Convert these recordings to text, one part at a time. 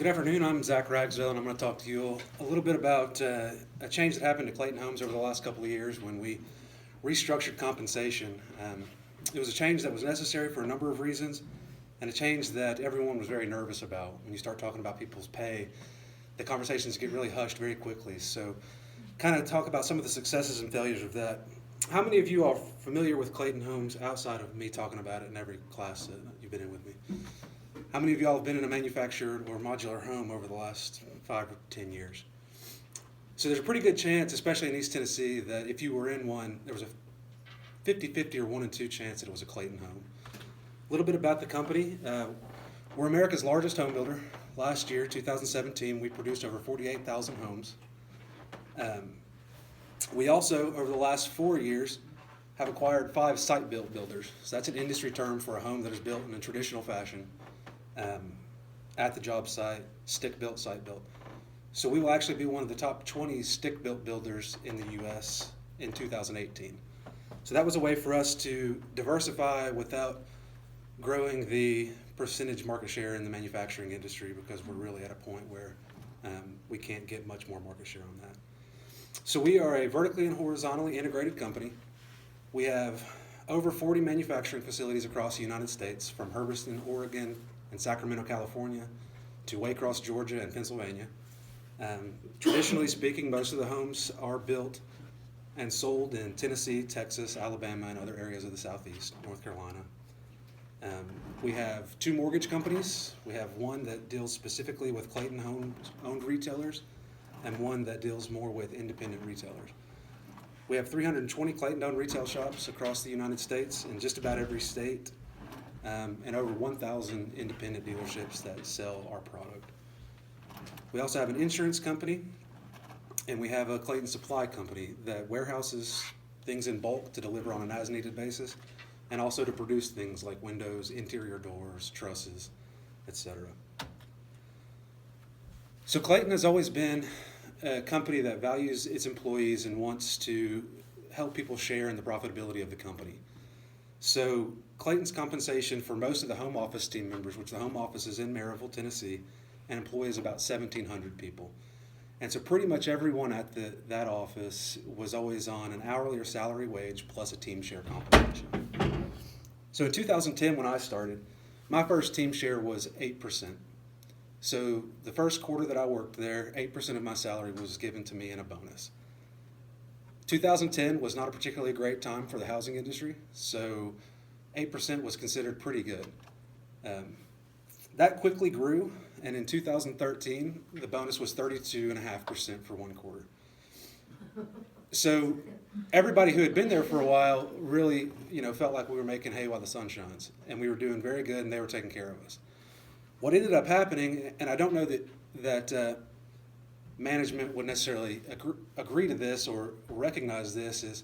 Good afternoon. I'm Zach Ragsdale, and I'm going to talk to you a little bit about a change that happened to Clayton Homes over the last couple of years when we restructured compensation. It was a change that was necessary for a number of reasons, and a change that everyone was very nervous about. When you start talking about people's pay, the conversations get really hushed very quickly. So, kind of talk about some of the successes and failures of that. How many of you are familiar with Clayton Homes outside of me talking about it in every class that you've been in with me? How many of y'all have been in a manufactured or modular home over the last 5 or 10 years? So there's a pretty good chance, especially in East Tennessee, that if you were in one, there was a 50-50 or 1 in 2 chance that it was a Clayton home. A little bit about the company. We're America's largest home builder. Last year, 2017, we produced over 48,000 homes. We also, over the last 4 years, have acquired 5 site-built builders. So that's an industry term for a home that is built in a traditional fashion. At the job site, stick-built, site-built. So we will actually be one of the top 20 stick-built builders in the U.S. in 2018. So that was a way for us to diversify without growing the percentage market share in the manufacturing industry, because we're really at a point where we can't get much more market share on that. So we are a vertically and horizontally integrated company. We have over 40 manufacturing facilities across the United States, from Hermiston, Oregon, and Sacramento, California, to Waycross, Georgia, and Pennsylvania. Traditionally speaking, most of the homes are built and sold in Tennessee, Texas, Alabama, and other areas of the Southeast, North Carolina. We have 2 mortgage companies. We have one that deals specifically with Clayton Homes-owned retailers, and one that deals more with independent retailers. We have 320 Clayton-owned retail shops across the United States in just about every state, and over 1,000 independent dealerships that sell our product. We also have an insurance company, and we have a Clayton Supply Company that warehouses things in bulk to deliver on an as-needed basis, and also to produce things like windows, interior doors, trusses, etc. So Clayton has always been a company that values its employees and wants to help people share in the profitability of the company. So Clayton's compensation for most of the home office team members, which the home office is in Maryville, Tennessee, and employs about 1,700 people. And so pretty much everyone at that office was always on an hourly or salary wage plus a team share compensation. So in 2010, when I started, my first team share was 8%. So the first quarter that I worked there, 8% of my salary was given to me in a bonus. 2010 was not a particularly great time for the housing industry, so 8% was considered pretty good. That quickly grew, and in 2013, the bonus was 32.5% for 1 quarter. So everybody who had been there for a while really, felt like we were making hay while the sun shines, and we were doing very good, and they were taking care of us. What ended up happening, and I don't know that management would necessarily agree to this or recognize this, is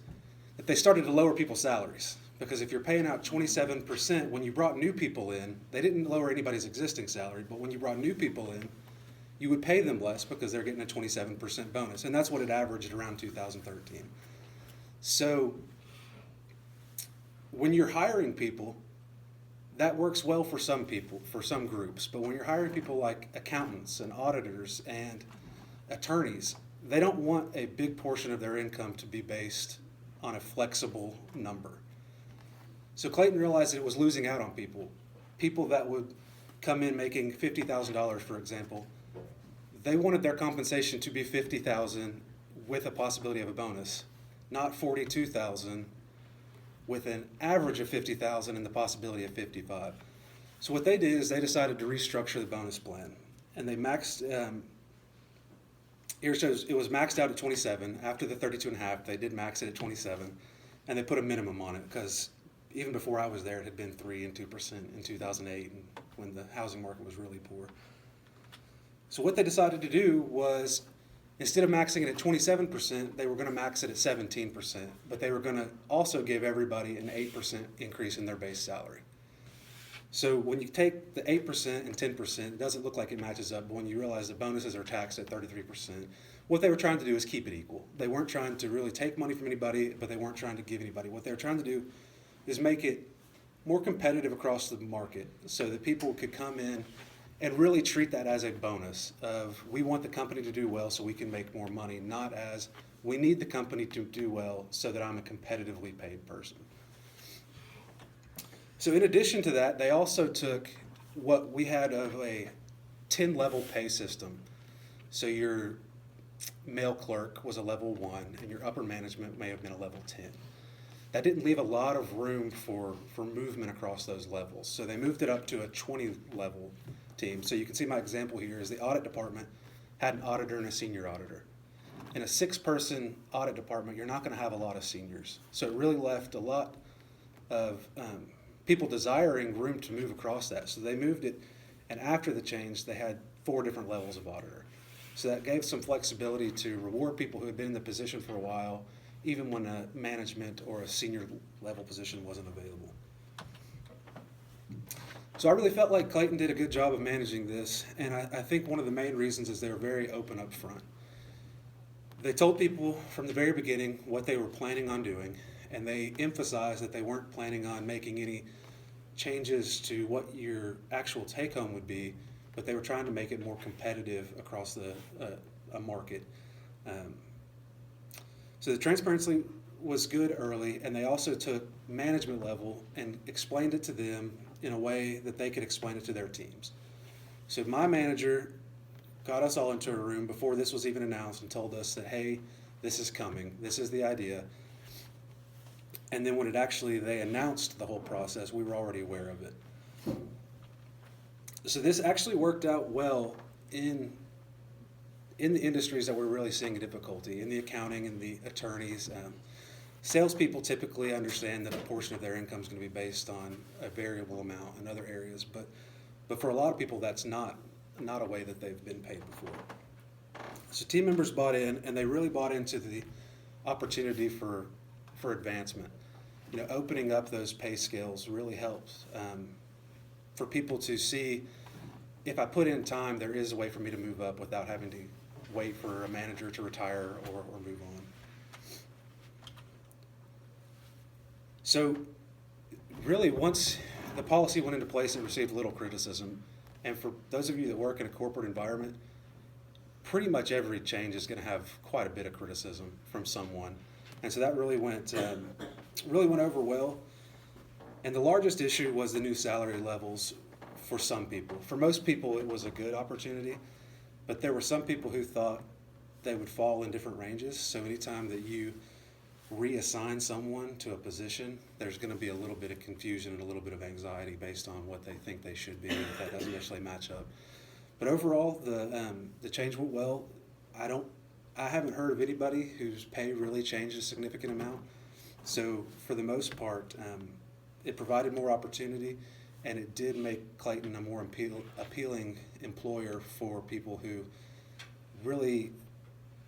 that they started to lower people's salaries. Because if you're paying out 27%, when you brought new people in, they didn't lower anybody's existing salary, but when you brought new people in, you would pay them less because they're getting a 27% bonus. And that's what it averaged around 2013. So when you're hiring people, that works well for some people, for some groups. But when you're hiring people like accountants and auditors and attorneys, they don't want a big portion of their income to be based on a flexible number. So Clayton realized that it was losing out on people that would come in making $50,000, for example. They wanted their compensation to be $50,000 with a possibility of a bonus, not $42,000 with an average of $50,000 and the possibility of $55,000. So what they did is they decided to restructure the bonus plan, and they maxed. Here it shows it was maxed out at 27. After the 32.5, they did max it at 27, and they put a minimum on it because even before I was there, it had been 3% and 2% in 2008, when the housing market was really poor. So what they decided to do was, instead of maxing it at 27%, they were going to max it at 17%, but they were going to also give everybody an 8% increase in their base salary. So when you take the 8% and 10%, it doesn't look like it matches up, but when you realize the bonuses are taxed at 33%, what they were trying to do is keep it equal. They weren't trying to really take money from anybody, but they weren't trying to give anybody. What they were trying to do is make it more competitive across the market so that people could come in and really treat that as a bonus of we want the company to do well so we can make more money, not as we need the company to do well so that I'm a competitively paid person. So in addition to that, they also took what we had of a 10-level pay system. So your male clerk was a level 1, and your upper management may have been a level 10. That didn't leave a lot of room for movement across those levels. So they moved it up to a 20-level team. So you can see my example here is the audit department had an auditor and a senior auditor. In a 6-person audit department, you're not going to have a lot of seniors. So it really left a lot of people desiring room to move across that. So they moved it, and after the change, they had 4 different levels of auditor. So that gave some flexibility to reward people who had been in the position for a while, even when a management or a senior level position wasn't available. So I really felt like Clayton did a good job of managing this, and I think one of the main reasons is they were very open up front. They told people from the very beginning what they were planning on doing, and they emphasized that they weren't planning on making any changes to what your actual take-home would be, but they were trying to make it more competitive across a market. So the transparency was good early, and they also took management level and explained it to them in a way that they could explain it to their teams. So my manager got us all into a room before this was even announced and told us that, hey, this is coming, this is the idea. And then when they announced the whole process, we were already aware of it. So this actually worked out well in the industries that we're really seeing difficulty, in the accounting and the attorneys. Salespeople typically understand that a portion of their income is going to be based on a variable amount in other areas, but for a lot of people, that's not a way that they've been paid before. So team members bought in, and they really bought into the opportunity for advancement. Opening up those pay scales really helps for people to see, if I put in time, there is a way for me to move up without having to wait for a manager to retire or move on. So really, once the policy went into place, it received little criticism. And for those of you that work in a corporate environment, pretty much every change is going to have quite a bit of criticism from someone. And so that really went over well. And the largest issue was the new salary levels for some people. For most people, it was a good opportunity, but there were some people who thought they would fall in different ranges. So anytime that you reassign someone to a position, there's going to be a little bit of confusion and a little bit of anxiety based on what they think they should be, if that doesn't necessarily match up. But overall, the change went well. I haven't heard of anybody whose pay really changed a significant amount. So for the most part, it provided more opportunity, and it did make Clayton a more appealing employer for people who really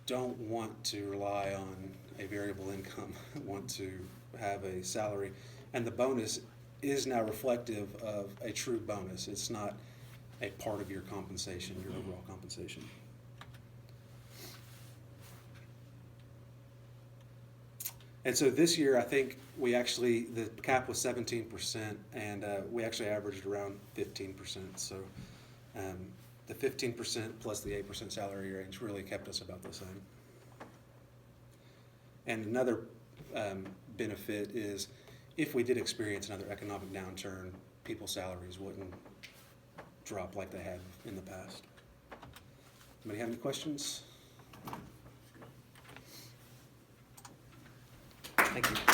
don't want to rely on a variable income, want to have a salary. And the bonus is now reflective of a true bonus. It's not a part of your compensation, your overall compensation. And so this year, I think the cap was 17%, and we actually averaged around 15%. So the 15% plus the 8% salary range really kept us about the same. And another benefit is if we did experience another economic downturn, people's salaries wouldn't drop like they had in the past. Anybody have any questions? Thank you.